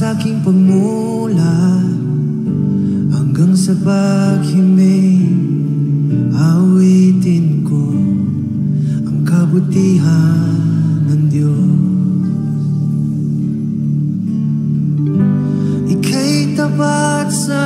sa'king pagmula hanggang sa paghimig, awitin ko ang kabutihan ng Diyos. Ika'y tapat sa